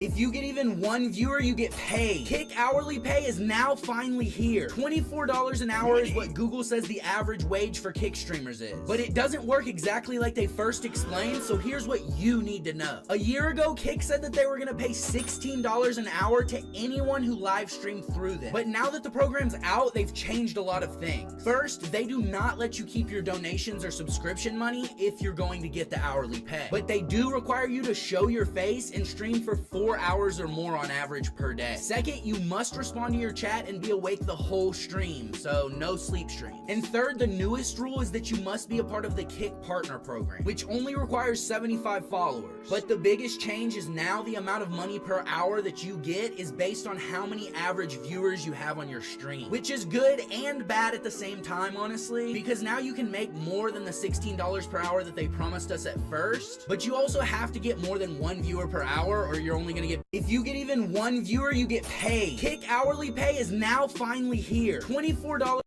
If you get even one viewer, you get paid. Kick hourly pay is now finally here. $24 an hour is what Google says the average wage for Kick streamers is. But it doesn't work exactly like they first explained, so here's what you need to know. A year ago, Kick said that they were gonna pay $16 an hour to anyone who live streamed through them. But now that the program's out, they've changed a lot of things. First, they do not let you keep your donations or subscription money if you're going to get the hourly pay. But they do require you to show your face and stream for 4 hours or more on average per day. Second, you must respond to your chat and be awake the whole stream, so no sleep stream. And third, the newest rule is that you must be a part of the Kick Partner Program, which only requires 75 followers. But the biggest change is now the amount of money per hour that you get is based on how many average viewers you have on your stream, which is good and bad at the same time, honestly, because now you can make more than the $16 per hour that they promised us at first, but you also have to get more than one viewer per hour or you're only gonna get. If you get even one viewer, you get paid. Kick hourly pay is now finally here. $24.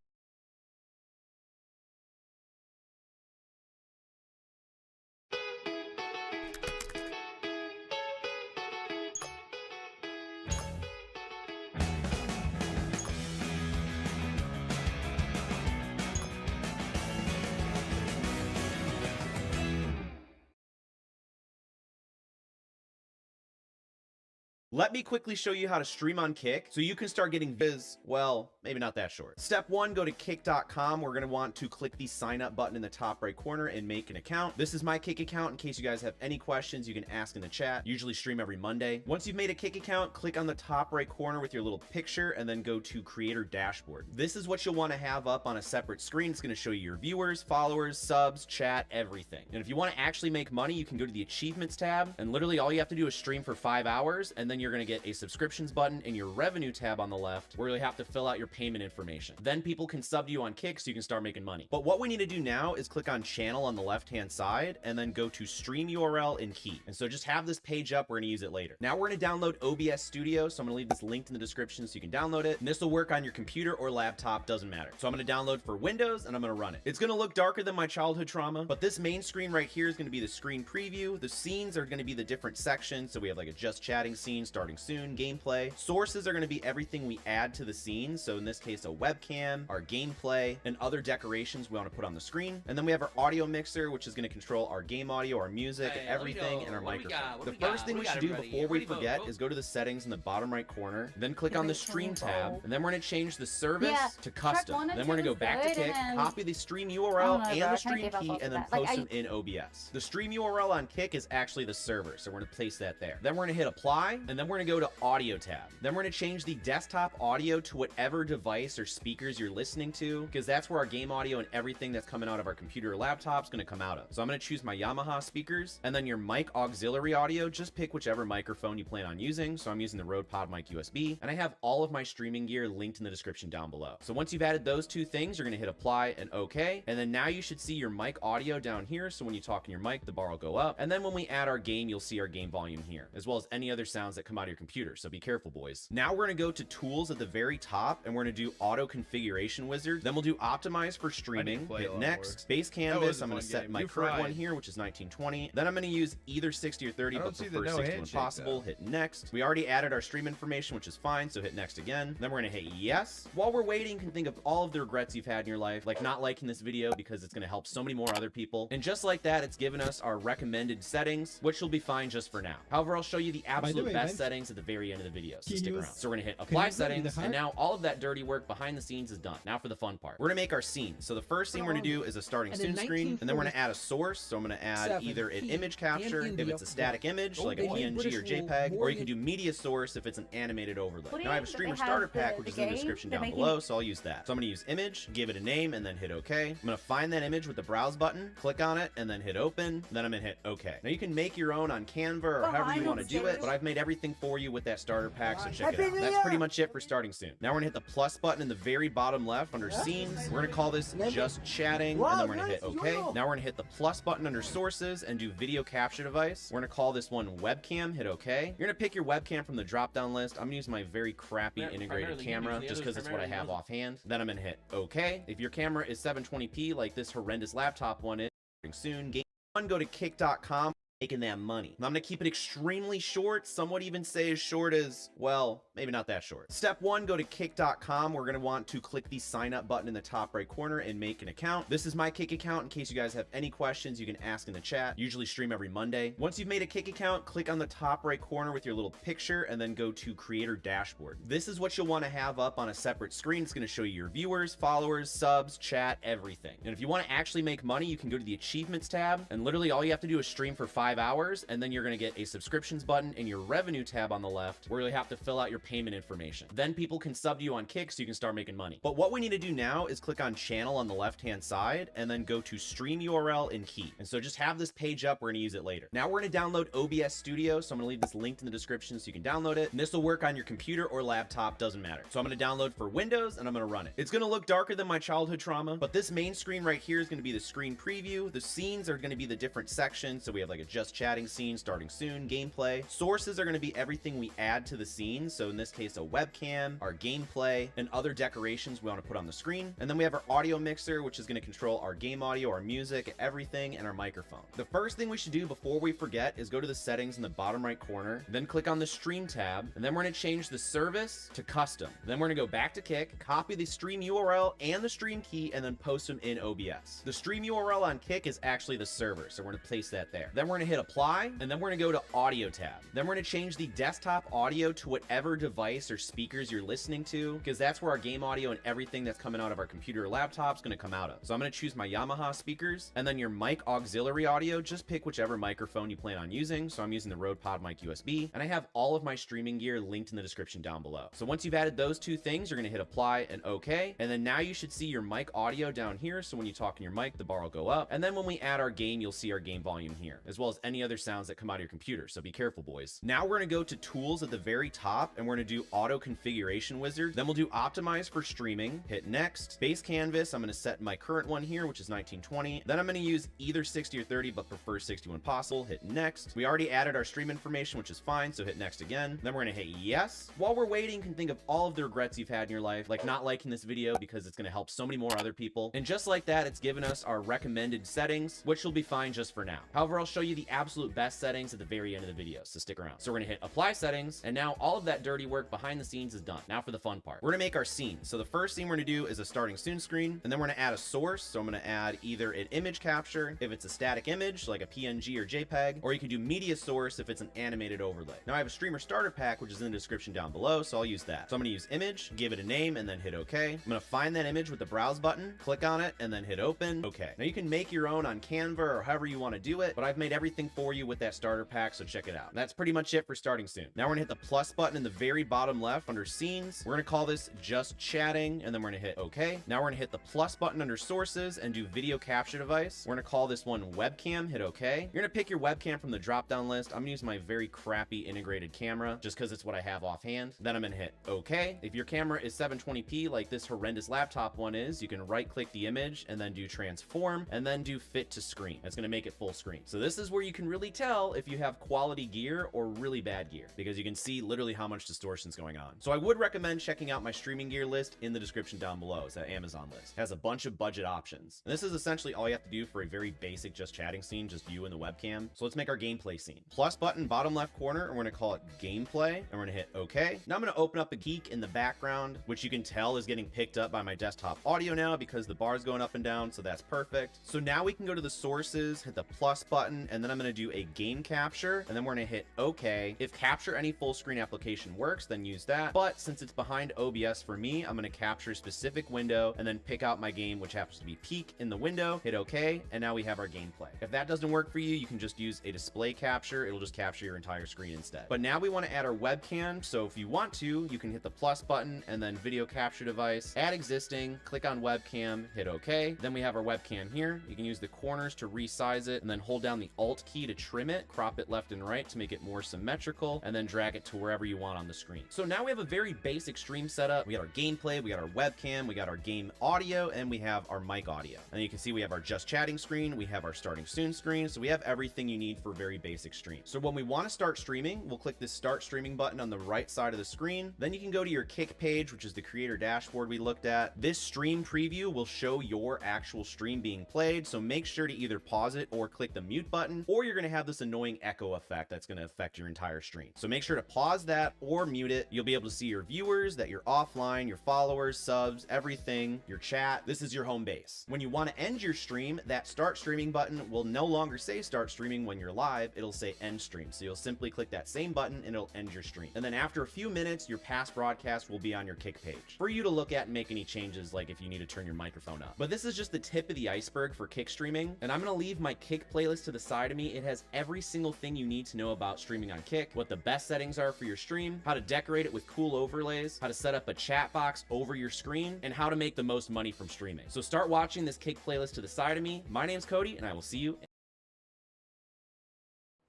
Let me quickly show you how to stream on Kick so you can start getting viz. Well, maybe not that short. Step 1, go to kick.com. We're going to want to click the sign up button in the top right corner and make an account. This is my Kick account. In case you guys have any questions, you can ask in the chat. Usually stream every Monday. Once you've made a Kick account, click on the top right corner with your little picture and then go to creator dashboard. This is what you'll want to have up on a separate screen. It's going to show you your viewers, followers, subs, chat, everything. And if you want to actually make money, you can go to the achievements tab and literally all you have to do is stream for 5 hours and then you're going to get a subscriptions button in your revenue tab on the left where you have to fill out your payment information. Then people can sub to you on Kick so you can start making money. But what we need to do now is click on channel on the left hand side and then go to stream URL and key. And so just have this page up. We're going to use it later. Now we're going to download OBS Studio. So I'm going to leave this linked in the description so you can download it. And this will work on your computer or laptop, doesn't matter. So I'm going to download for Windows and I'm going to run it. It's going to look darker than my childhood trauma, but this main screen right here is going to be the screen preview. The scenes are going to be the different sections. So we have like a just chatting scene starting soon, gameplay. Sources are going to be everything we add to the scene. So in this case, a webcam, our gameplay, and other decorations we want to put on the screen. And then we have our audio mixer, which is going to control our game audio, our music, everything, and our microphone. The first thing we should do before we forget is go to the settings in the bottom right corner, then click on the stream tab, and then we're going to change the service to custom. Then we're going to go back to Kick, copy the stream URL and the stream key, and then post them in OBS. The stream URL on Kick is actually the server, so we're going to place that there. Then we're going to hit apply, and then we're going to go to audio tab. Then we're going to change the desktop audio to whatever device or speakers you're listening to, because that's where our game audio and everything that's coming out of our computer or laptop is going to come out of. So I'm going to choose my Yamaha speakers, and then your mic auxiliary audio, just pick whichever microphone you plan on using. So I'm using the Rode PodMic USB, and I have all of my streaming gear linked in the description down below. So once you've added those two things, you're going to hit apply and OK, and then now you should see your mic audio down here. So when you talk in your mic, the bar will go up, and then when we add our game, you'll see our game volume here, as well as any other sounds that come out of your computer. So be careful, boys. Now we're going to go to tools at the very top, and we're going to do auto configuration wizard. Then we'll do optimize for streaming, hit next. Base canvas, I'm going to set my current one here, which is 1920. Then I'm going to use either 60 or 30, but prefer 60 when possible. Hit next. We already added our stream information, which is fine, so hit next again. Then we're going to hit yes. While we're waiting, you can think of all of the regrets you've had in your life, like not liking this video because it's going to help so many more other people. And just like that, it's given us our recommended settings, which will be fine just for now. However, I'll show you the absolute best settings at the very end of the video, so stick around. So we're going to hit apply settings, and now all of that dirty work behind the scenes is done. Now for the fun part. We're going to make our scene. So the first thing we're going to do is a starting soon screen, and then we're going to add a source. So I'm going to add either an image capture if it's a static image, like a PNG or JPEG, or you can do media source if it's an animated overlay. Now I have a streamer starter pack, which is in the description down below, so I'll use that. So I'm going to use image, give it a name, and then hit OK. I'm going to find that image with the browse button, click on it, and then hit open. Then I'm going to hit OK. Now you can make your own on Canva or however you want to do it, but I've made everything for you with that starter pack, so check it out. That's pretty much it for starting soon. Now we're going to hit the plus button in the very bottom left under scenes. We're going to call this just chatting, and then we're going to hit OK. Now we're going to hit the plus button under sources and do video capture device. We're going to call this one webcam, hit OK. You're going to pick your webcam from the drop down list. I'm going to use my very crappy integrated camera just because it's what I have offhand. Then I'm going to hit OK. If your camera is 720p like this horrendous laptop one is, soon, game one, go to kick.com. making that money. And I'm gonna keep it extremely short. Some would even say as short as, well, maybe not that short. Step one, go to kick.com. We're gonna want to click the sign up button in the top right corner and make an account. This is my Kick account. In case you guys have any questions, you can ask in the chat. Usually stream every Monday. Once you've made a Kick account, click on the top right corner with your little picture and then go to creator dashboard. This is what you'll want to have up on a separate screen. It's going to show you your viewers, followers, subs, chat, everything. And if you want to actually make money, you can go to the achievements tab, and literally all you have to do is stream for 5 hours, and then you're going to get a subscriptions button in your revenue tab on the left where you have to fill out your payment information. Then people can sub to you on Kick so you can start making money. But what we need to do now is click on channel on the left hand side and then go to stream URL and key. And so just have this page up. We're going to use it later. Now we're going to download OBS Studio. So I'm going to leave this linked in the description so you can download it. And this will work on your computer or laptop, doesn't matter. So I'm going to download for Windows and I'm going to run it. It's going to look darker than my childhood trauma, but this main screen right here is going to be the screen preview. The scenes are going to be the different sections. So we have like a just chatting scene, starting soon, gameplay. Sources are going to be everything we add to the scene. So in this case, a webcam, our gameplay, and other decorations we want to put on the screen. And then we have our audio mixer, which is going to control our game audio, our music, everything, and our microphone. The first thing we should do before we forget is go to the settings in the bottom right corner, then click on the stream tab, and then we're going to change the service to custom. Then we're going to go back to Kick, copy the stream URL and the stream key, and then post them in OBS. The stream URL on Kick is actually the server, so we're going to place that there. Then we're going to hit apply, and then we're going to go to audio tab. Then we're going to change the desktop audio to whatever device or speakers you're listening to, because that's where our game audio and everything that's coming out of our computer or laptop is going to come out of. So I'm going to choose my Yamaha speakers, and then your mic auxiliary audio, just pick whichever microphone you plan on using. So I'm using the Rode PodMic USB, and I have all of my streaming gear linked in the description down below. So once you've added those two things, you're going to hit apply and OK, and then now you should see your mic audio down here. So when you talk in your mic, the bar will go up, and then when we add our game, you'll see our game volume here, as well as any other sounds that come out of your computer. So be careful, boys. Now we're going to go to tools at the very top, and we're going to do auto configuration wizard. Then we'll do optimize for streaming, hit next. Base canvas, I'm going to set my current one here, which is 1920. Then I'm going to use either 60 or 30, but prefer 60 when possible. Hit next. We already added our stream information, which is fine, so hit next again. Then we're going to hit yes. While we're waiting, you can think of all of the regrets you've had in your life, like not liking this video because it's going to help so many more other people. And just like that, it's given us our recommended settings, which will be fine just for now. However, I'll show you the absolute best settings at the very end of the video, so stick around. So we're going to hit apply settings, and now all of that dirty work behind the scenes is done. Now for the fun part. We're going to make our scene. So the first thing we're going to do is a starting soon screen, and then we're going to add a source. So I'm going to add either an image capture if it's a static image like a PNG or JPEG, or you can do media source if it's an animated overlay. Now I have a streamer starter pack, which is in the description down below, so I'll use that. So I'm going to use image, give it a name, and then hit OK. I'm going to find that image with the browse button, click on it, and then hit open. Okay. Now you can make your own on Canva or however you want to do it, but I've made everything for you with that starter pack, so check it out. And that's pretty much it for starting soon. Now we're going to hit the plus button in the very bottom left under scenes. We're going to call this just chatting, and then we're going to hit OK. Now we're going to hit the plus button under sources and do video capture device. We're going to call this one webcam, hit OK. You're going to pick your webcam from the drop down list. I'm going to use my very crappy integrated camera just because it's what I have offhand. Then I'm going to hit OK. If your camera is 720p like this horrendous laptop one is, you can right click the image and then do transform and then do fit to screen. That's going to make it full screen. So this is where you can really tell if you have quality gear or really bad gear, because you can see literally how much distortion is going on. So I would recommend checking out my streaming gear list in the description down below. It's that Amazon list. It has a bunch of budget options. And this is essentially all you have to do for a very basic just chatting scene, just you and the webcam. So let's make our gameplay scene. Plus button bottom left corner, and we're going to call it gameplay, and we're going to hit OK. Now I'm going to open up a geek in the background, which you can tell is getting picked up by my desktop audio now because the bar's going up and down, so that's perfect. So now we can go to the sources, hit the plus button, and then I'm going to do a game capture, and then we're going to hit OK. If capture any full screen application works, then use that. But since it's behind OBS for me, I'm going to capture a specific window and then pick out my game, which happens to be peak in the window, hit OK, and now we have our gameplay. If that doesn't work for you, you can just use a display capture. It'll just capture your entire screen instead. But now we want to add our webcam. So if you want to, you can hit the plus button and then video capture device, add existing, click on webcam, hit OK. Then we have our webcam here. You can use the corners to resize it and then hold down the Alt key to trim it, crop it left and right to make it more symmetrical, and then drag it to wherever you want on the screen. So now we have a very basic stream setup. We got our gameplay, we got our webcam, we got our game audio, and we have our mic audio. And you can see we have our just chatting screen, we have our starting soon screen, so we have everything you need for a very basic stream. So when we want to start streaming, we'll click this start streaming button on the right side of the screen. Then you can go to your Kick page, which is the creator dashboard we looked at. This stream preview will show your actual stream being played, so make sure to either pause it or click the mute button, or you're going to have this annoying echo effect that's going to affect your entire stream. So make sure to pause that or mute it. You'll be able to see your viewers, that you're offline, your followers, subs, everything, your chat. This is your home base. When you want to end your stream, that start streaming button will no longer say start streaming when you're live. It'll say end stream. So you'll simply click that same button and it'll end your stream. And then after a few minutes, your past broadcast will be on your Kick page for you to look at and make any changes, like if you need to turn your microphone up. But this is just the tip of the iceberg for Kick streaming. And I'm going to leave my Kick playlist to the side of me. It has every single thing you need to know about streaming on Kick, what the best settings are for your stream, how to decorate it with cool overlays, how to set up a chat box over your screen, and how to make the most money from streaming. So start watching this Kick playlist to the side of me. My name's Cody, and I will see you.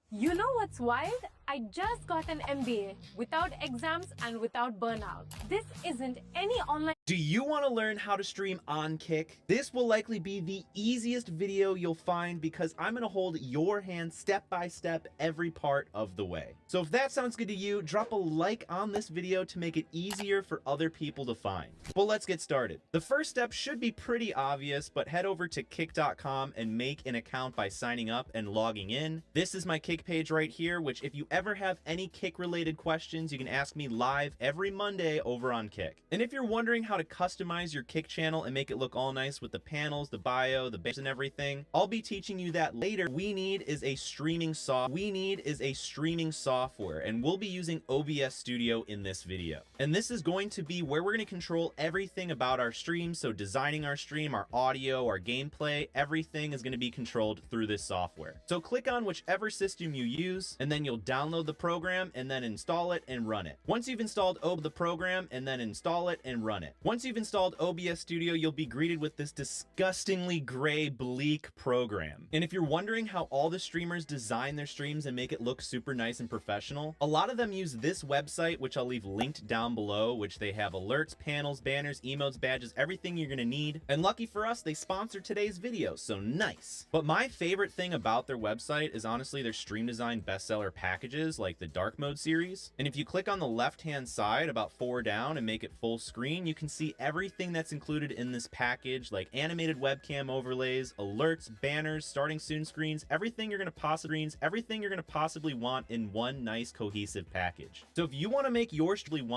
You know what's wild? I just got an MBA without exams and without burnout. This isn't any online. Do you want to learn how to stream on Kick? This will likely be the easiest video you'll find because I'm going to hold your hand step by step every part of the way. So if that sounds good to you, drop a like on this video to make it easier for other people to find. Well, let's get started. The first step should be pretty obvious, but head over to kick.com and make an account by signing up and logging in. This is my Kick page right here, which if you ever have any Kick related questions, you can ask me live every Monday over on Kick. And if you're wondering how to customize your Kick channel and make it look all nice with the panels, the bio, the base and everything, I'll be teaching you that later. We need is a streaming software, and we'll be using OBS Studio in this video. And this is going to be where we're going to control everything about our stream. So designing our stream, our audio, our gameplay, everything is going to be controlled through this software. So click on whichever system you use, and then you'll download the program and then install it and run it. Once you've installed the program and then install it and run it. Once you've installed OBS Studio, you'll be greeted with this disgustingly gray, bleak program. And if you're wondering how all the streamers design their streams and make it look super nice and professional, a lot of them use this website, which I'll leave linked down below, which they have alerts, panels, banners, emotes, badges, everything you're gonna need. And lucky for us, they sponsor today's video, so nice. But my favorite thing about their website is honestly their stream design bestseller packages like the dark mode series. And if you click on the left hand side about 4 down and make it full screen, you can see everything that's included in this package, like animated webcam overlays, alerts, banners, starting soon screens, everything you're going to possibly want in one nice cohesive package. So if you want to make your stream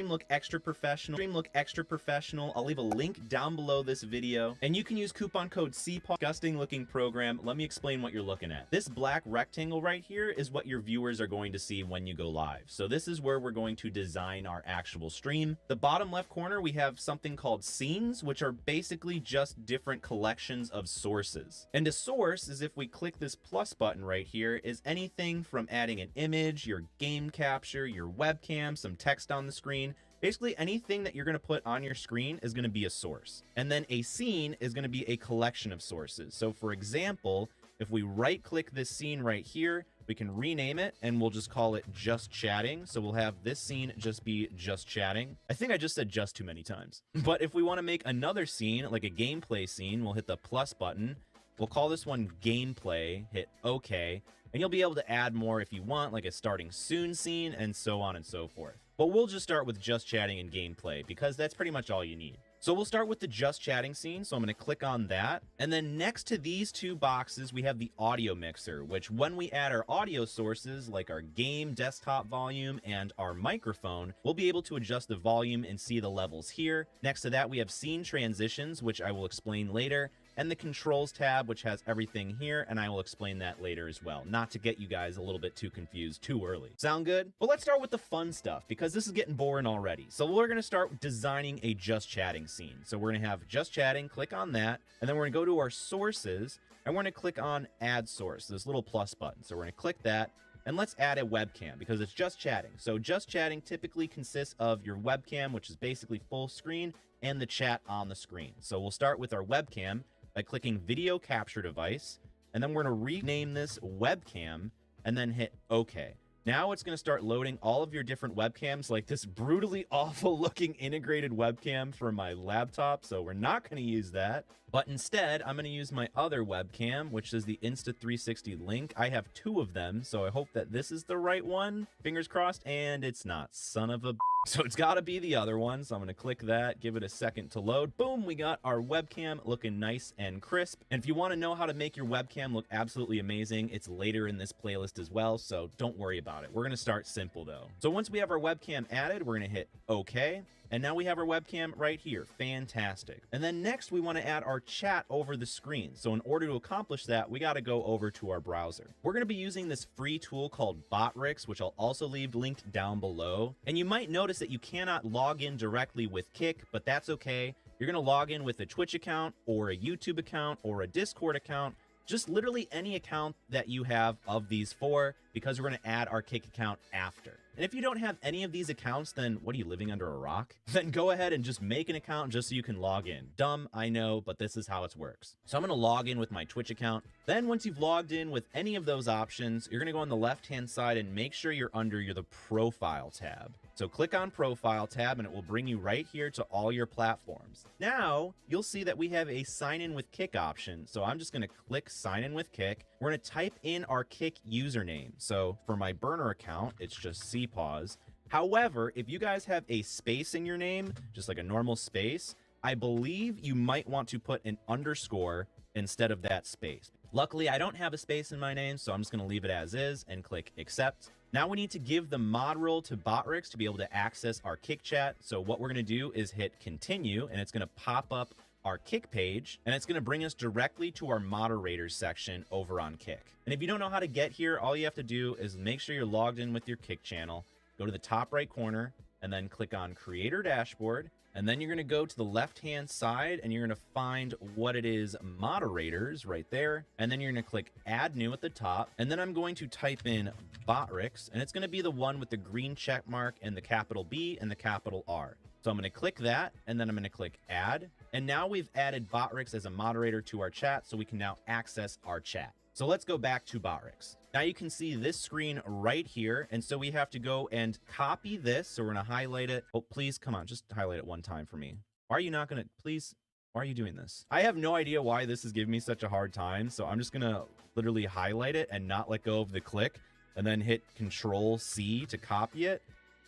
look extra professional, I'll leave a link down below this video, and you can use coupon code CPAW. Disgusting looking program. Let me explain what you're looking at. This black rectangle right here is what your viewers are going to see when you go live. So this is where we're going to design our actual stream. The bottom left corner, we have something called scenes, which are basically just different collections of sources. And a source is, if we click this plus button right here, is anything from adding an image, your game capture, your webcam, some text on the screen. Basically anything that you're going to put on your screen is going to be a source. And then a scene is going to be a collection of sources. So for example, if we right click this scene right here, we can rename it and we'll just call it just chatting. So we'll have this scene just be just chatting. I think I just said just too many times. But if we want to make another scene, like a gameplay scene, we'll hit the plus button. We'll call this one gameplay, hit OK. And you'll be able to add more if you want, like a starting soon scene and so on and so forth. But we'll just start with just chatting and gameplay because that's pretty much all you need. So we'll start with the just chatting scene. So I'm going to click on that. And then next to these two boxes, we have the audio mixer, which when we add our audio sources, like our game desktop volume and our microphone, we'll be able to adjust the volume and see the levels here. Next to that, we have scene transitions, which I will explain later, and the controls tab, which has everything here, and I will explain that later as well, not to get you guys a little bit too confused too early. Sound good? Well, let's start with the fun stuff because this is getting boring already. So we're going to start designing a just chatting scene. So we're going to have just chatting, click on that, and then we're going to go to our sources, and we're going to click on add source, this little plus button. So we're going to click that, and let's add a webcam because it's just chatting. So just chatting typically consists of your webcam, which is basically full screen, and the chat on the screen. So we'll start with our webcam by clicking video capture device, and then we're going to rename this webcam and then hit OK. Now it's going to start loading all of your different webcams, like this brutally awful looking integrated webcam for my laptop, so we're not going to use that. But instead, I'm going to use my other webcam, which is the Insta360 Link. I have 2 of them, so I hope that this is the right one. Fingers crossed, and it's not. Son of a... So it's got to be the other one, so I'm going to click that, give it a second to load. Boom, we got our webcam looking nice and crisp. And if you want to know how to make your webcam look absolutely amazing, it's later in this playlist as well, so don't worry about it. We're going to start simple, though. So once we have our webcam added, we're going to hit OK. And now we have our webcam right here. Fantastic. And then next we want to add our chat over the screen. So in order to accomplish that, we got to go over to our browser. We're going to be using this free tool called Botrix, which I'll also leave linked down below. And you might notice that you cannot log in directly with Kick, but that's okay. You're going to log in with a Twitch account or a YouTube account or a Discord account. Just literally any account that you have of these 4, because we're going to add our Kick account after. And if you don't have any of these accounts, then what are you, living under a rock? Then go ahead and just make an account just so you can log in. Dumb, I know, but this is how it works. So I'm going to log in with my Twitch account. Then once you've logged in with any of those options, you're going to go on the left-hand side and make sure you're under the Profile tab. So click on Profile tab and it will bring you right here to all your platforms. Now, you'll see that we have a sign in with Kick option. So I'm just going to click sign in with Kick. We're going to type in our Kick username. So for my burner account, it's just CPause. However, if you guys have a space in your name, just like a normal space, I believe you might want to put an underscore instead of that space. Luckily, I don't have a space in my name, so I'm just going to leave it as is and click accept. Now we need to give the mod role to Botrix to be able to access our Kick chat. So what we're going to do is hit continue, and it's going to pop up our Kick page, and it's going to bring us directly to our moderators section over on Kick. And if you don't know how to get here, all you have to do is make sure you're logged in with your Kick channel, go to the top right corner, and then click on Creator Dashboard. And then you're going to go to the left-hand side and you're going to find what it is, moderators right there. And then you're going to click add new at the top. And then I'm going to type in Botrix, and it's going to be the one with the green check mark and the capital B and the capital R. So I'm going to click that, and then I'm going to click add. And now we've added Botrix as a moderator to our chat, so we can now access our chat. So let's go back to Botrix. Now you can see this screen right here. And so we have to go and copy this. So we're going to highlight it. Oh, please, come on, just highlight it one time for me. Why are you not going to, please, why are you doing this? I have no idea why this is giving me such a hard time. So I'm just going to literally highlight it and not let go of the click, and then hit Control C to copy it.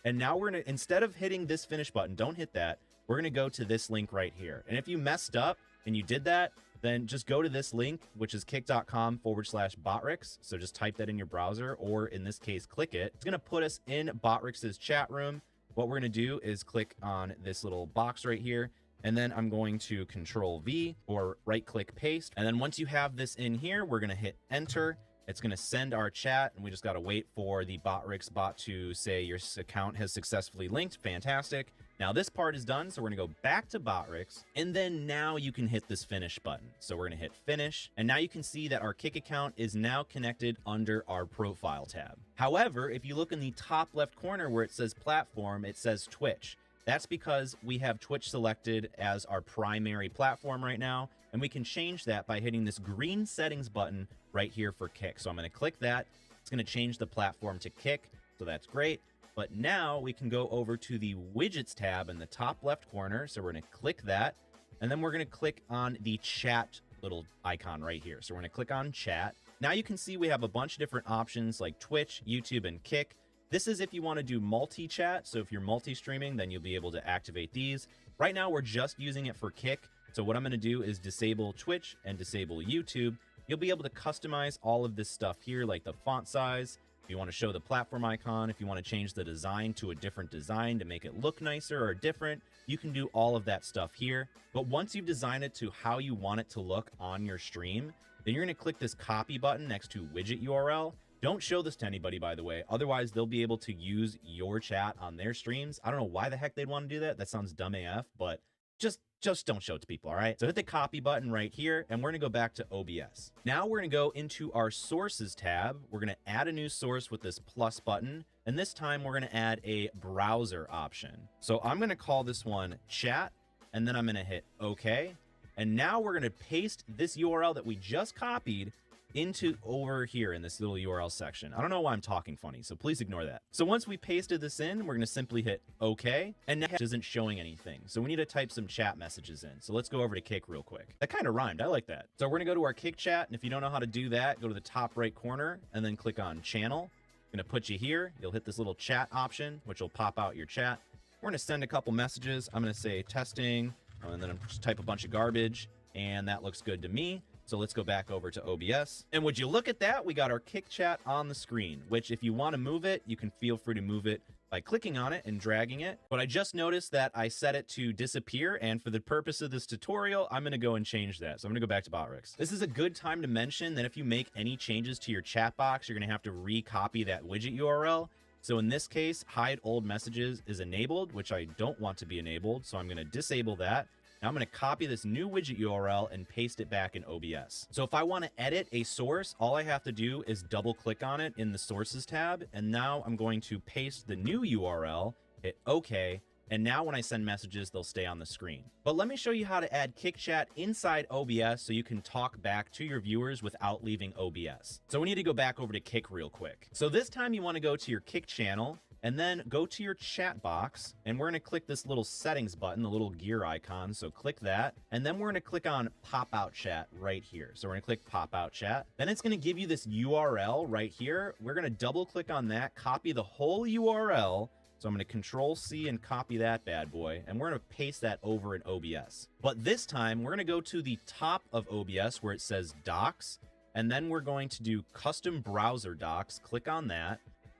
And now we're going to, instead of hitting this finish button, don't hit that. We're going to go to this link right here. And if you messed up and you did that, then just go to this link, which is kick.com/Botrix. So just type that in your browser, or in this case, click it. It's going to put us in Botrix's chat room. What we're going to do is click on this little box right here, and then I'm going to Control V or right click paste. And then once you have this in here, we're going to hit enter. It's going to send our chat, and we just got to wait for the Botrix bot to say your account has successfully linked. Fantastic. Now this part is done, so we're gonna go back to Botrix, and then now you can hit this finish button. So we're gonna hit finish, and now you can see that our Kick account is now connected under our profile tab. However, if you look in the top left corner where it says platform, it says Twitch. That's because we have Twitch selected as our primary platform right now, and we can change that by hitting this green settings button right here for Kick. So I'm gonna click that. It's gonna change the platform to Kick, so that's great. But now we can go over to the widgets tab in the top left corner. So we're going to click that, and then we're going to click on the chat little icon right here. So we're going to click on chat. Now you can see we have a bunch of different options like Twitch, YouTube, and Kick. This is if you want to do multi-chat. So if you're multi-streaming, then you'll be able to activate these. Right now, we're just using it for Kick. So what I'm going to do is disable Twitch and disable YouTube. You'll be able to customize all of this stuff here, like the font size. If you want to show the platform icon, if you want to change the design to a different design to make it look nicer or different, you can do all of that stuff here. But once you've designed it to how you want it to look on your stream, then you're going to click this copy button next to widget URL. Don't show this to anybody, by the way. Otherwise, they'll be able to use your chat on their streams. I don't know why the heck they'd want to do that. That sounds dumb AF, but just don't show it to people, all right? So hit the copy button right here, and we're gonna go back to OBS. Now we're gonna go into our sources tab. We're gonna add a new source with this plus button, and this time we're gonna add a browser option. So I'm gonna call this one chat, and then I'm gonna hit OK. And now we're gonna paste this URL that we just copied into over here in this little URL section. I don't know why I'm talking funny, so please ignore that. So once we pasted this in, we're going to simply hit OK, and now it isn't showing anything. So we need to type some chat messages in. So let's go over to Kik real quick. That kind of rhymed. I like that. So we're going to go to our Kik chat, and if you don't know how to do that, go to the top right corner and then click on channel. I'm going to put you here. You'll hit this little chat option, which will pop out your chat. We're going to send a couple messages. I'm going to say testing, and then I'm just type a bunch of garbage, and that looks good to me. So let's go back over to OBS. And would you look at that? We got our Kik chat on the screen, which if you want to move it, you can feel free to move it by clicking on it and dragging it. But I just noticed that I set it to disappear, and for the purpose of this tutorial, I'm going to go and change that. So I'm going to go back to Botrix. This is a good time to mention that if you make any changes to your chat box, you're going to have to recopy that widget URL. So in this case, hide old messages is enabled, which I don't want to be enabled. So I'm going to disable that. Now I'm going to copy this new widget URL and paste it back in OBS. So if I want to edit a source, all I have to do is double click on it in the sources tab. And now I'm going to paste the new URL, hit OK. And now when I send messages, they'll stay on the screen. But let me show you how to add Kik chat inside OBS so you can talk back to your viewers without leaving OBS. So we need to go back over to Kik real quick. So this time you want to go to your Kik channel and then go to your chat box, and we're going to click this little settings button, the little gear icon. So click that, and then we're going to click on pop out chat right here. So we're going to click pop out chat. Then it's going to give you this URL right here. We're going to double click on that, copy the whole URL. So I'm going to Control C and copy that bad boy, and we're going to paste that over in OBS. But this time we're going to go to the top of OBS where it says docs, and then we're going to do custom browser docs. Click on that.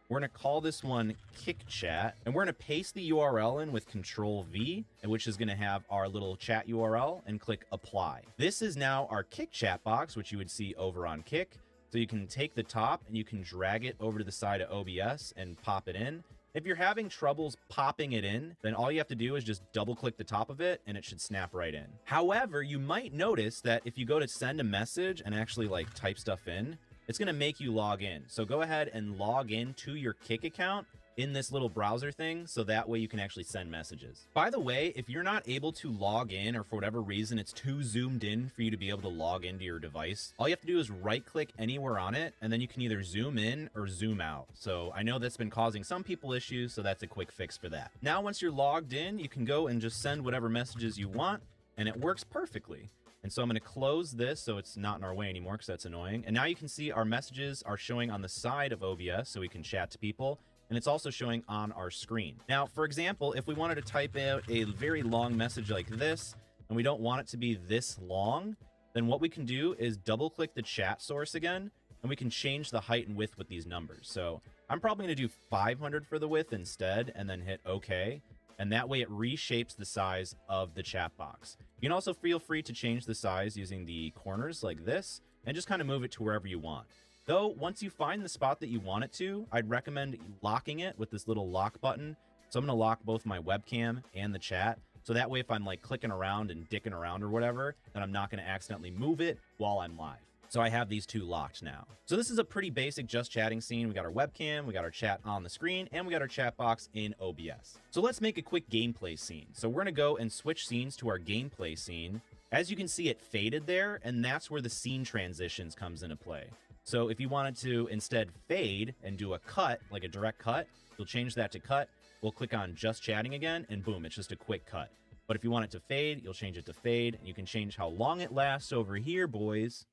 We're going to call this one Kik chat, and we're going to paste the URL in with Control V, which is going to have our little chat URL, and click apply. This is now our Kik chat box, which you would see over on Kik. So you can take the top and you can drag it over to the side of OBS and pop it in. If you're having troubles popping it in, then all you have to do is just double click the top of it and it should snap right in. However, you might notice that if you go to send a message and actually like type stuff in, it's going to make you log in. So go ahead and log in to your Kik account in this little browser thing, so that way you can actually send messages. By the way, if you're not able to log in, or for whatever reason it's too zoomed in for you to be able to log into your device, all you have to do is right click anywhere on it, and then you can either zoom in or zoom out. So I know that's been causing some people issues, so that's a quick fix for that. Now once you're logged in, you can go and just send whatever messages you want, and it works perfectly. And so I'm going to close this so it's not in our way anymore, because that's annoying. And now you can see our messages are showing on the side of OBS, so we can chat to people. And it's also showing on our screen. Now, for example, if we wanted to type out a very long message like this, and we don't want it to be this long, then what we can do is double click the chat source again, and we can change the height and width with these numbers. So I'm probably going to do 500 for the width instead, and then hit OK. And that way it reshapes the size of the chat box. You can also feel free to change the size using the corners like this, and just kind of move it to wherever you want. Though, once you find the spot that you want it to, I'd recommend locking it with this little lock button. So I'm going to lock both my webcam and the chat. So that way, if I'm like clicking around and dicking around or whatever, then I'm not going to accidentally move it while I'm live. So I have these two locked now. So this is a pretty basic just chatting scene. We got our webcam, we got our chat on the screen, and we got our chat box in OBS. So let's make a quick gameplay scene. So we're going to go and switch scenes to our gameplay scene. As you can see, it faded there, and that's where the scene transitions comes into play. So if you wanted to instead fade and do a cut, like a direct cut, you'll change that to cut. We'll click on just chatting again, and boom, it's just a quick cut. But if you want it to fade, you'll change it to fade, and you can change how long it lasts over here, boys.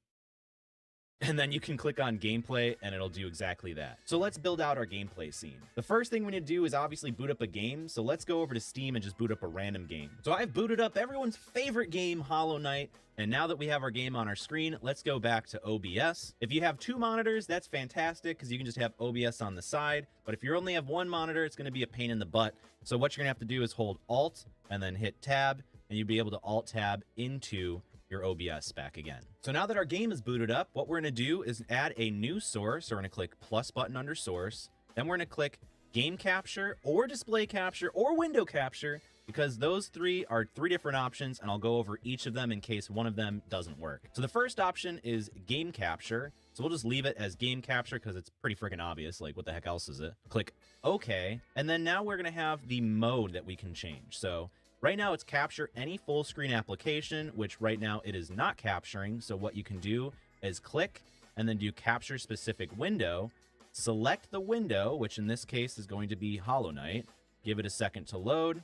And then you can click on gameplay and it'll do exactly that. So let's build out our gameplay scene. The first thing we need to do is obviously boot up a game. So let's go over to Steam and just boot up a random game. So I've booted up everyone's favorite game, Hollow Knight. And now that we have our game on our screen, let's go back to OBS. If you have two monitors, that's fantastic because you can just have OBS on the side. But if you only have one monitor, it's going to be a pain in the butt. So what you're going to have to do is hold Alt and then hit Tab, and you'll be able to Alt Tab into your OBS back again. So now that our game is booted up, what we're going to do is add a new source. So we're going to click plus button under source. Then we're going to click game capture or display capture or window capture, because those three are three different options, and I'll go over each of them in case one of them doesn't work. So the first option is game capture. So we'll just leave it as game capture because it's pretty freaking obvious. Like, what the heck else is it? Click OK. And then now we're going to have the mode that we can change. So right now it's capture any full screen application, which right now it is not capturing. So what you can do is click and then do capture specific window. Select the window, which in this case is going to be Hollow Knight. Give it a second to load,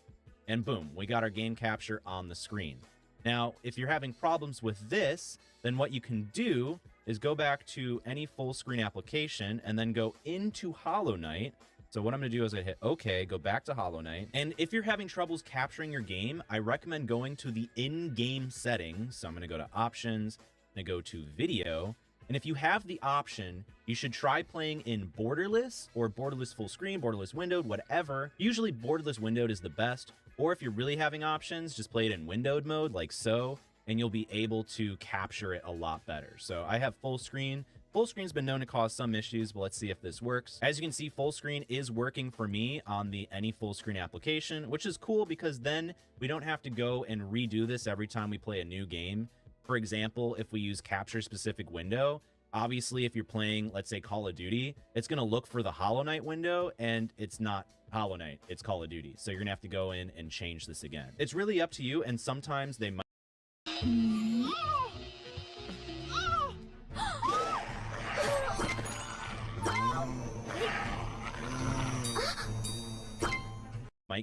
and boom, we got our game capture on the screen. Now, if you're having problems with this, then what you can do is go back to any full screen application and then go into Hollow Knight. So what I'm going to do is I hit OK, go back to Hollow Knight. And if you're having troubles capturing your game, I recommend going to the in-game settings. So I'm going to go to Options, I'm going to go to Video. And if you have the option, you should try playing in borderless or borderless full screen, borderless windowed, whatever. Usually borderless windowed is the best. Or if you're really having options, just play it in windowed mode like so, and you'll be able to capture it a lot better. So I have full screen. Full screen's been known to cause some issues, but let's see if this works. As you can see, full screen is working for me on the any full screen application, which is cool because then we don't have to go and redo this every time we play a new game. For example, if we use capture specific window, obviously if you're playing, let's say Call of Duty, it's going to look for the Hollow Knight window and it's not Hollow Knight, it's Call of Duty. So you're going to have to go in and change this again. It's really up to you, and sometimes they might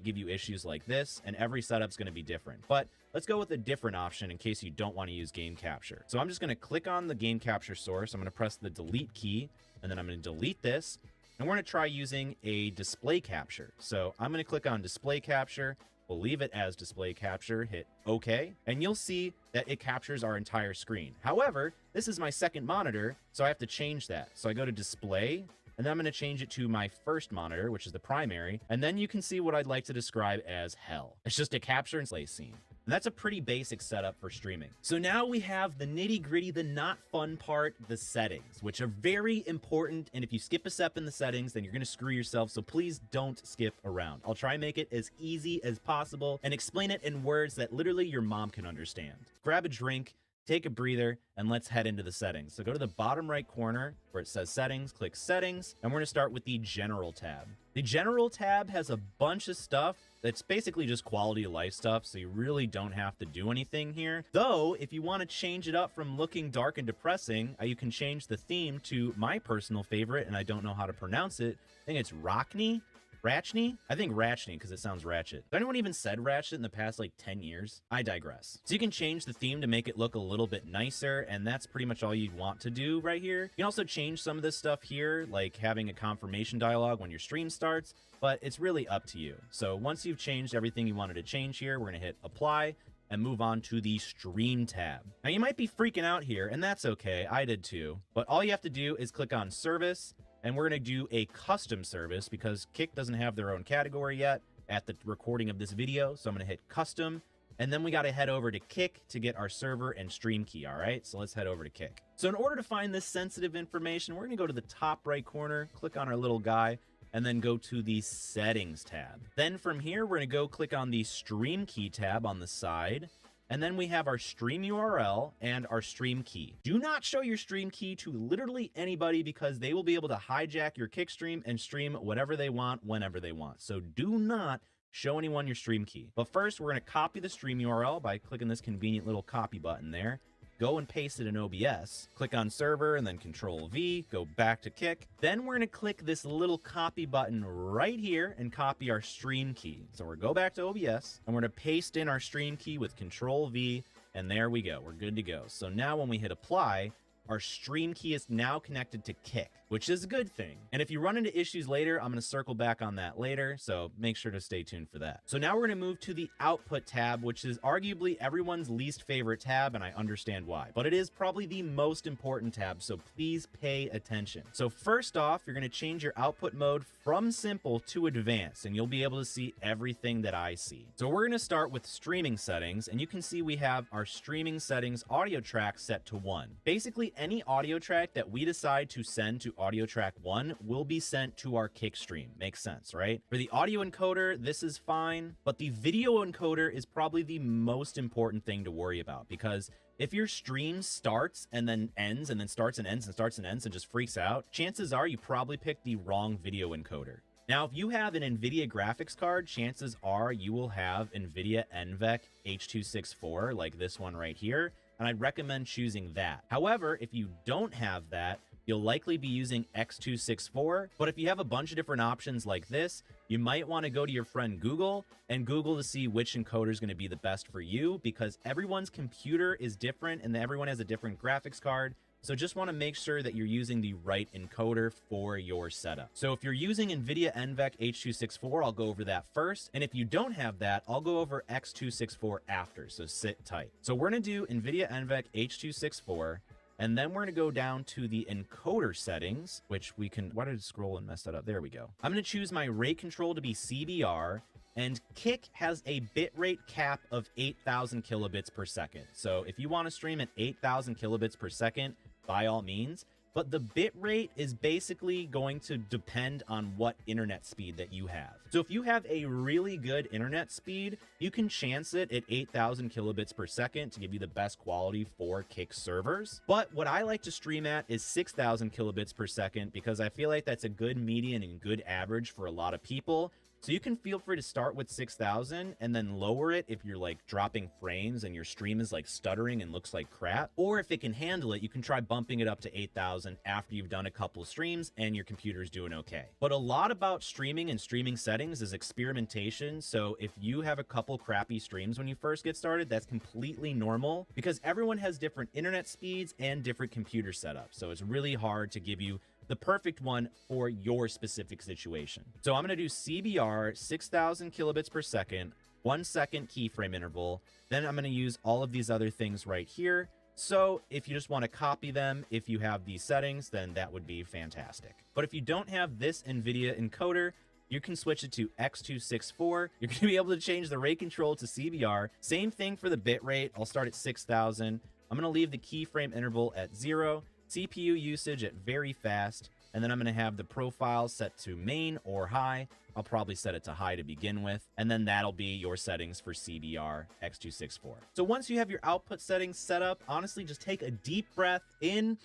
give you issues like this, and every setup's going to be different. But let's go with a different option in case you don't want to use game capture. So I'm just going to click on the game capture source. I'm going to press the delete key, and then I'm going to delete this, and we're going to try using a display capture. So I'm going to click on display capture. We'll leave it as display capture, hit OK, and you'll see that it captures our entire screen. However, this is my second monitor, so I have to change that. So I go to display, and then I'm going to change it to my first monitor, which is the primary, and then you can see what I'd like to describe as hell. It's just a capture and play scene. And that's a pretty basic setup for streaming. So now we have the nitty-gritty, the not fun part, the settings, which are very important, and if you skip a step in the settings, then you're going to screw yourself, so please don't skip around. I'll try and make it as easy as possible and explain it in words that literally your mom can understand. Grab a drink, take a breather, and let's head into the settings. So go to the bottom right corner where it says settings, click settings, and we're going to start with the general tab. The general tab has a bunch of stuff that's basically just quality of life stuff, so you really don't have to do anything here. Though, if you want to change it up from looking dark and depressing, you can change the theme to my personal favorite, and I don't know how to pronounce it. I think it's Rockney? Ratchney? I think Ratchney because it sounds ratchet. Has anyone even said ratchet in the past like 10 years? I digress. So you can change the theme to make it look a little bit nicer, and that's pretty much all you'd want to do right here. You can also change some of this stuff here, like having a confirmation dialogue when your stream starts, but it's really up to you. So once you've changed everything you wanted to change here, we're going to hit apply and move on to the stream tab. Now you might be freaking out here, and that's okay. I did too. But all you have to do is click on service, and we're going to do a custom service because Kick doesn't have their own category yet at the recording of this video. So I'm going to hit custom, and then we got to head over to Kick to get our server and stream key. All right, so let's head over to Kick. So in order to find this sensitive information, we're going to go to the top right corner, click on our little guy, and then go to the settings tab. Then from here, we're going to go click on the stream key tab on the side. And then we have our stream URL and our stream key. Do not show your stream key to literally anybody because they will be able to hijack your Kick stream and stream whatever they want, whenever they want. So do not show anyone your stream key. But first, we're going to copy the stream URL by clicking this convenient little copy button there. Go and paste it in OBS. Click on server and then Control V, go back to Kick. Then we're going to click this little copy button right here and copy our stream key. So we're go back to OBS and we're going to paste in our stream key with Control V, and there we go. We're good to go. So now when we hit apply, our stream key is now connected to Kick, which is a good thing. And if you run into issues later, I'm going to circle back on that later, so make sure to stay tuned for that. So now we're going to move to the output tab, which is arguably everyone's least favorite tab, and I understand why. But it is probably the most important tab, so please pay attention. So first off, you're going to change your output mode from simple to advanced, and you'll be able to see everything that I see. So we're going to start with streaming settings, and you can see we have our streaming settings audio track set to 1. Basically, any audio track that we decide to send to audio track 1 will be sent to our Kick stream. Makes sense, right? For the audio encoder, this is fine, but the video encoder is probably the most important thing to worry about, because if your stream starts and then ends and then starts and ends and starts and ends and just freaks out, chances are you probably picked the wrong video encoder. Now, if you have an NVIDIA graphics card, chances are you will have NVIDIA NVENC H.264, like this one right here. and I'd recommend choosing that. However, if you don't have that, you'll likely be using X264, but if you have a bunch of different options like this, you might want to go to your friend Google and Google to see which encoder is going to be the best for you, because everyone's computer is different and everyone has a different graphics card. So just want to make sure that you're using the right encoder for your setup. So if you're using NVIDIA NVENC H.264, I'll go over that first. And if you don't have that, I'll go over X264 after, so sit tight. So we're going to do NVIDIA NVENC H.264, and then we're going to go down to the encoder settings, which we can, why did it scroll and mess that up? There we go. I'm going to choose my rate control to be CBR, and Kick has a bitrate cap of 8,000 kilobits per second. So if you want to stream at 8,000 kilobits per second, by all means, but the bitrate is basically going to depend on what internet speed that you have. So if you have a really good internet speed, you can chance it at 8,000 kilobits per second to give you the best quality for Kick servers. But what I like to stream at is 6,000 kilobits per second, because I feel like that's a good median and good average for a lot of people. So you can feel free to start with 6,000 and then lower it if you're like dropping frames and your stream is like stuttering and looks like crap. Or if it can handle it, you can try bumping it up to 8,000 after you've done a couple of streams and your computer's doing okay. But a lot about streaming and streaming settings is experimentation. So if you have a couple crappy streams when you first get started, that's completely normal, because everyone has different internet speeds and different computer setups. So it's really hard to give you the perfect one for your specific situation. So I'm going to do CBR 6,000 kilobits per second, 1 second keyframe interval. Then I'm going to use all of these other things right here. So if you just want to copy them, if you have these settings, then that would be fantastic. But if you don't have this NVIDIA encoder, you can switch it to X264. You're going to be able to change the rate control to CBR. Same thing for the bit rate. I'll start at 6,000. I'm going to leave the keyframe interval at 0. CPU usage at very fast, and then I'm going to have the profile set to main or high. I'll probably set it to high to begin with, and then that'll be your settings for CBR X264. So once you have your output settings set up, honestly, just take a deep breath in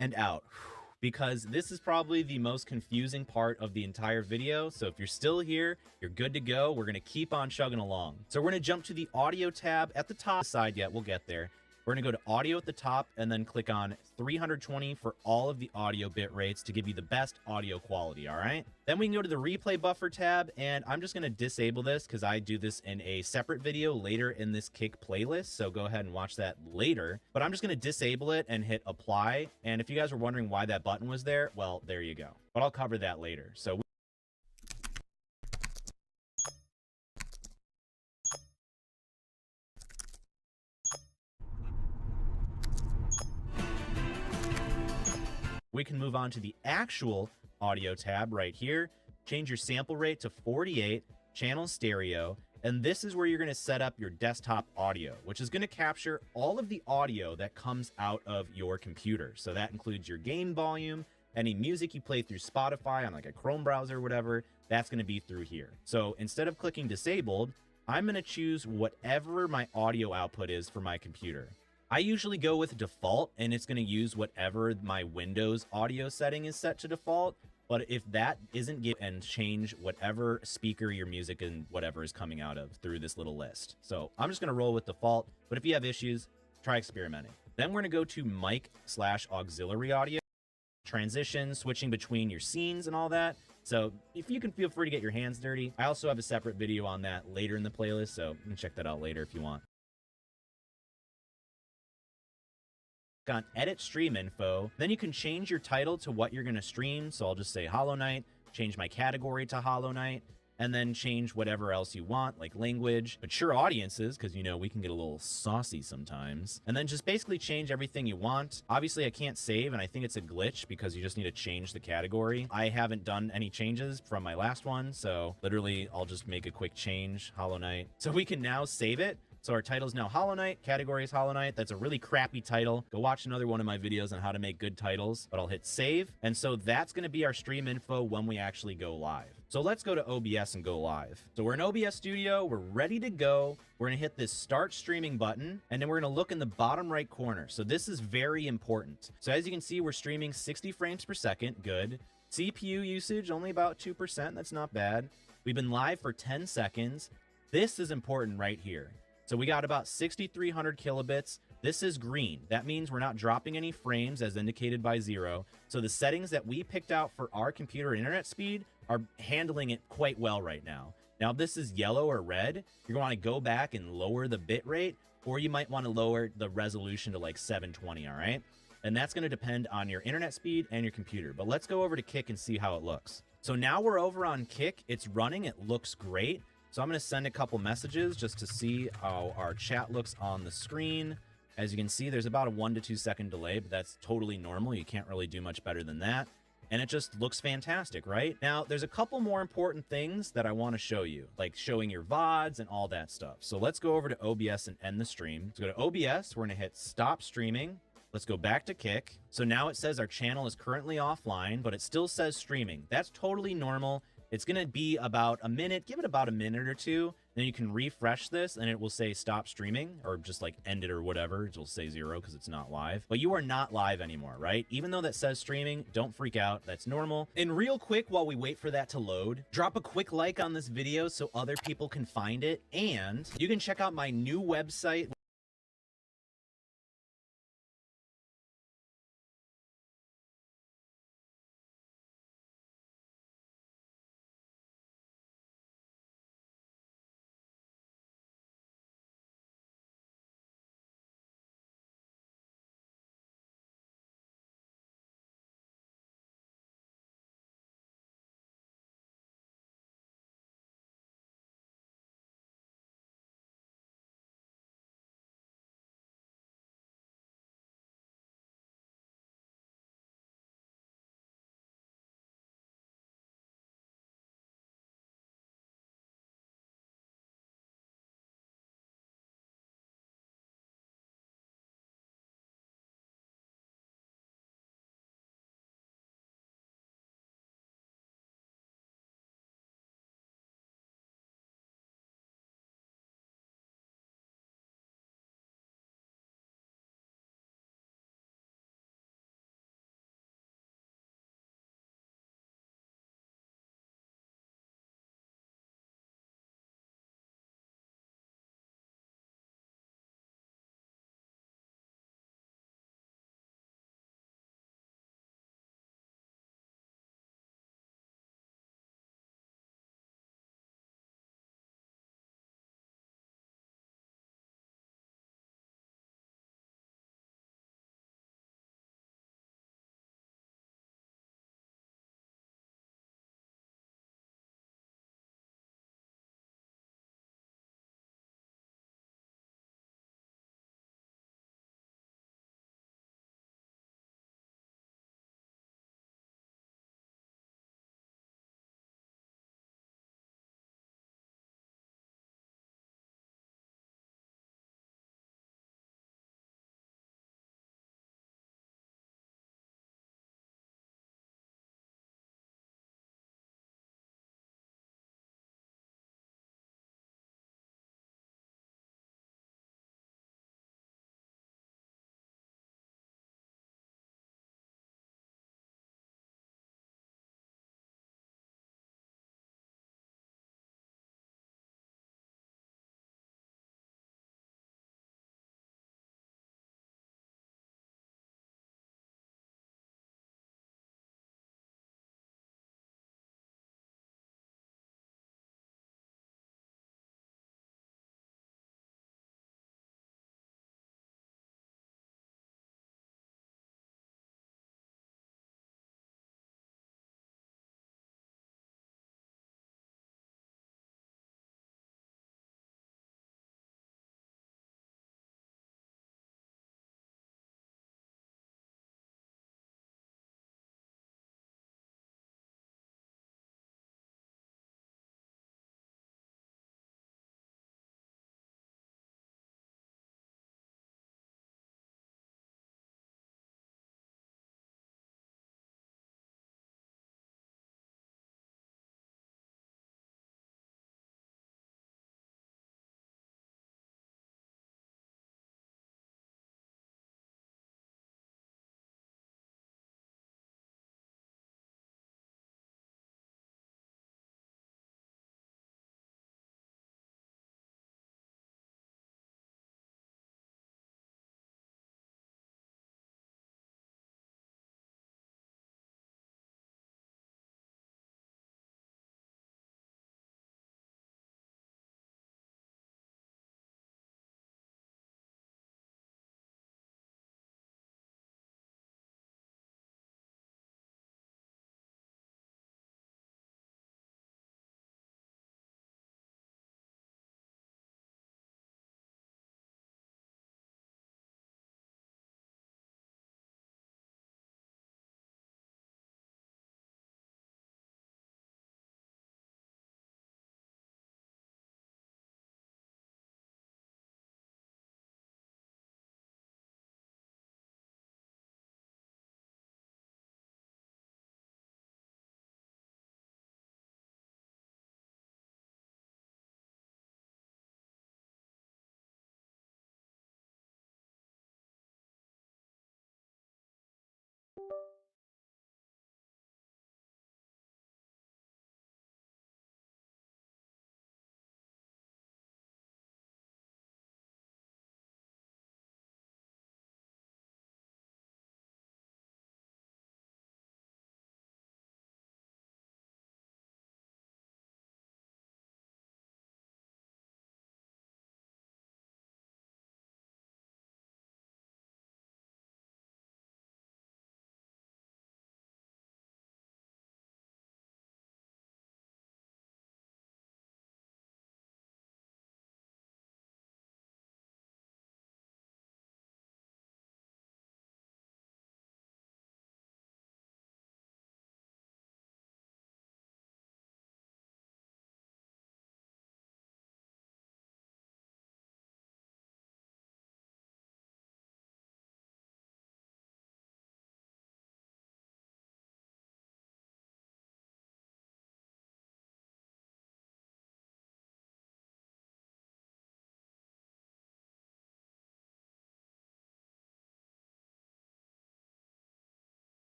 and out, because this is probably the most confusing part of the entire video. So if you're still here, you're good to go. We're going to keep on chugging along. So we're going to jump to the audio tab at the top side. Yet we'll get there. We're going to go to audio at the top and then click on 320 for all of the audio bit rates to give you the best audio quality, all right? Then we can go to the replay buffer tab, and I'm just going to disable this because I do this in a separate video later in this Kick playlist, so go ahead and watch that later. But I'm just going to disable it and hit apply, and if you guys were wondering why that button was there, well, there you go. But I'll cover that later. So we can move on to the actual audio tab right here. Change your sample rate to 48, channel stereo, and this is where you're going to set up your desktop audio, which is going to capture all of the audio that comes out of your computer. So that includes your game volume, any music you play through Spotify on like a Chrome browser or whatever, that's going to be through here. So instead of clicking disabled, I'm going to choose whatever my audio output is for my computer. I usually go with default, and it's going to use whatever my Windows audio setting is set to default. But if that isn't given, and change whatever speaker your music and whatever is coming out of through this little list. So I'm just going to roll with default, but if you have issues, try experimenting. Then we're going to go to mic/auxiliary audio, transition, switching between your scenes and all that. So if you can, feel free to get your hands dirty. I also have a separate video on that later in the playlist, so you can check that out later if you want. On edit stream info, then you can change your title to what you're going to stream. So I'll just say Hollow Knight, change my category to Hollow Knight, and then change whatever else you want, like language, mature audiences, because you know we can get a little saucy sometimes, and then just basically change everything you want. Obviously I can't save, and I think it's a glitch because you just need to change the category. I haven't done any changes from my last one, so literally I'll just make a quick change, Hollow Knight. So we can now save it. So our title is now Hollow Knight, category is Hollow Knight. That's a really crappy title. Go watch another one of my videos on how to make good titles, but I'll hit save. And so that's going to be our stream info when we actually go live. So let's go to OBS and go live. So we're in OBS Studio, we're ready to go. We're going to hit this start streaming button, and then we're going to look in the bottom right corner. So this is very important. So as you can see, we're streaming 60 frames per second, good. CPU usage, only about 2%, that's not bad. We've been live for 10 seconds. This is important right here. So we got about 6,300 kilobits. This is green. That means we're not dropping any frames as indicated by 0. So the settings that we picked out for our computer internet speed are handling it quite well right now. Now, if this is yellow or red, you're going to go back and lower the bit rate, or you might want to lower the resolution to like 720, all right? And that's going to depend on your internet speed and your computer. But let's go over to Kick and see how it looks. So now we're over on Kick. It's running. It looks great. So I'm going to send a couple messages just to see how our chat looks on the screen. As you can see, there's about a 1 to 2 second delay, but that's totally normal. You can't really do much better than that. And it just looks fantastic, right? Now, there's a couple more important things that I want to show you, like showing your VODs and all that stuff. So let's go over to OBS and end the stream. Let's go to OBS. We're going to hit stop streaming. Let's go back to Kick. So now it says our channel is currently offline, but it still says streaming. That's totally normal. It's going to be about a minute. Give it about a minute or two. Then you can refresh this and it will say stop streaming, or just like end it or whatever. It'll say 0 because it's not live. But you are not live anymore, right? Even though that says streaming, don't freak out. That's normal. And real quick, while we wait for that to load, drop a quick like on this video so other people can find it. And you can check out my new website.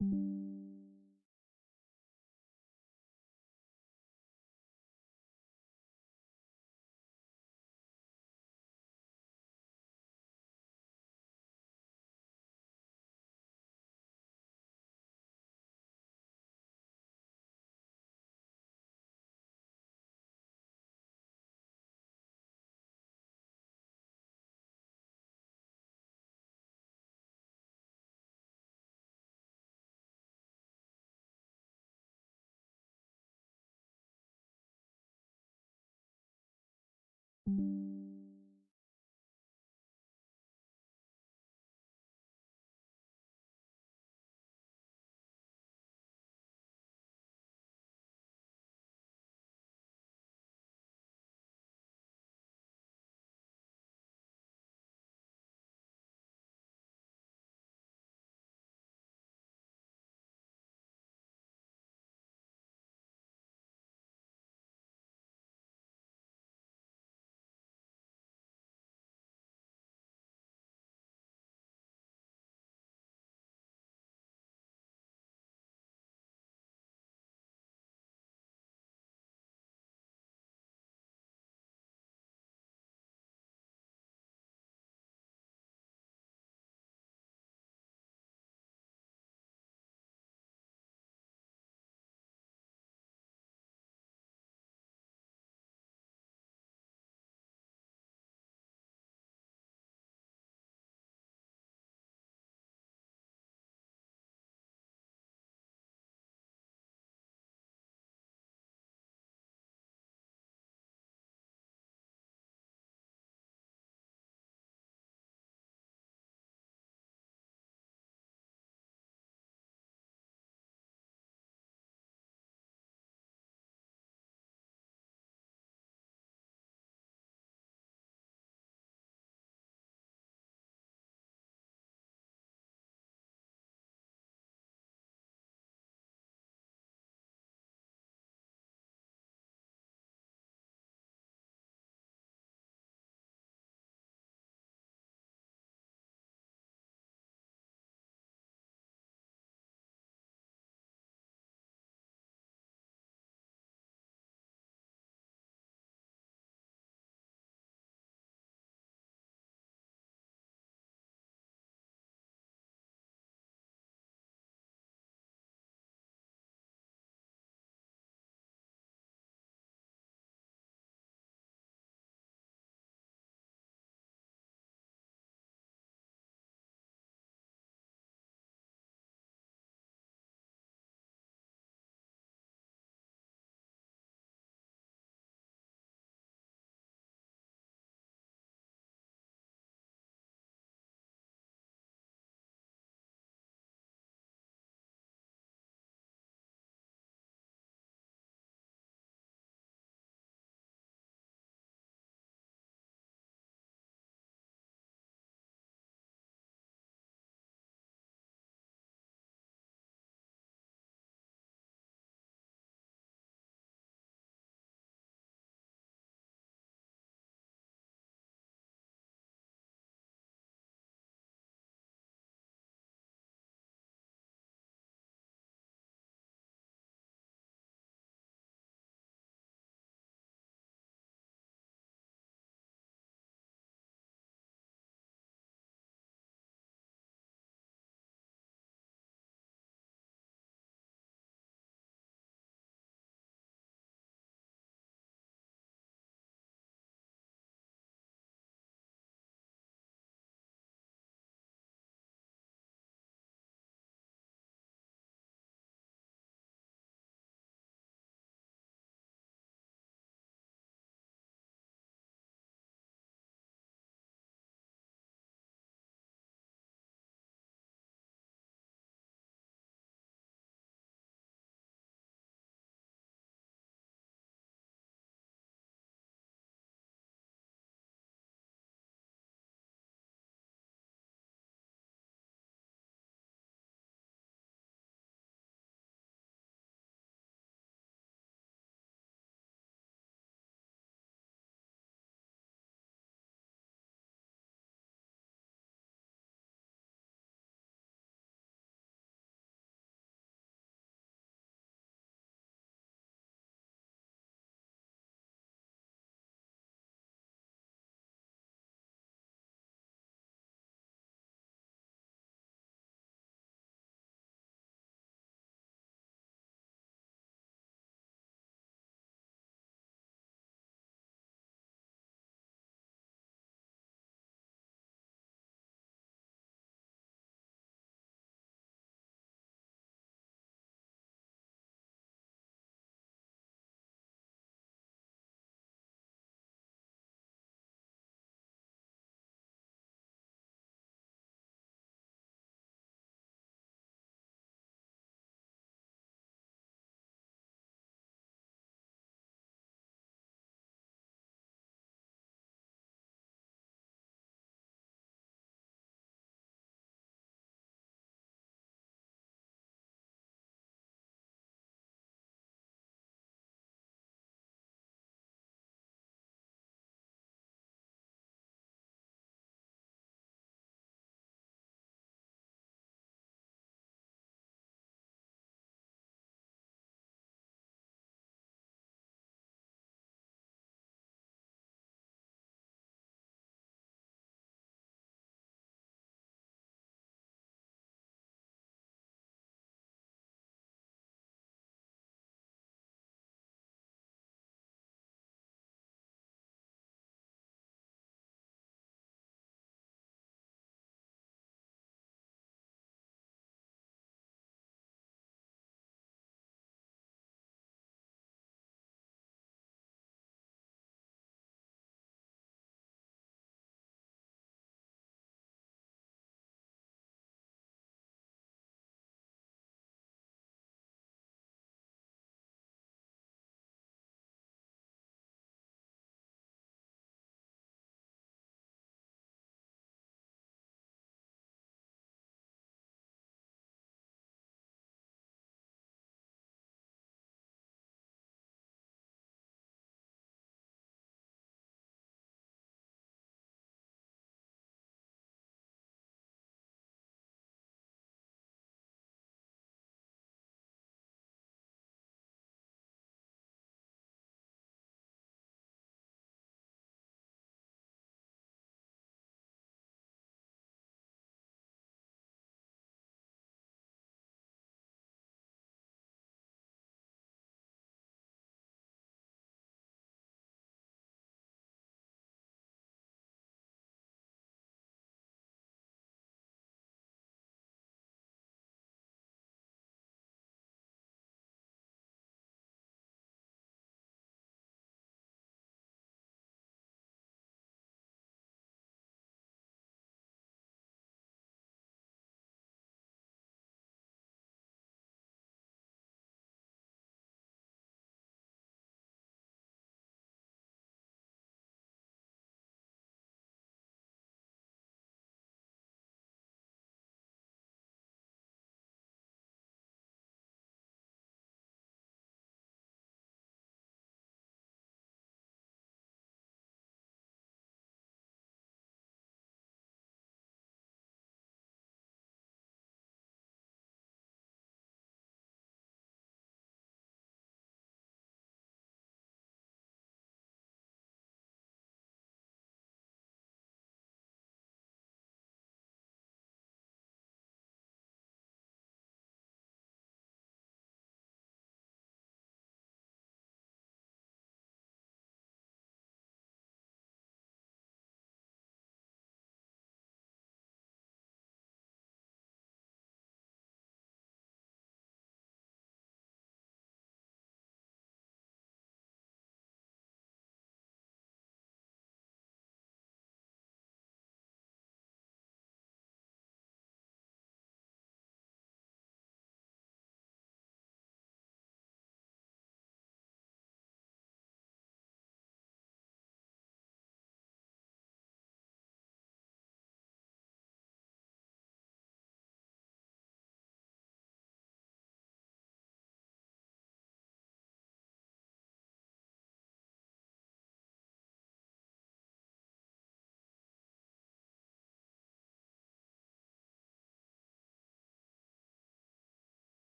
you.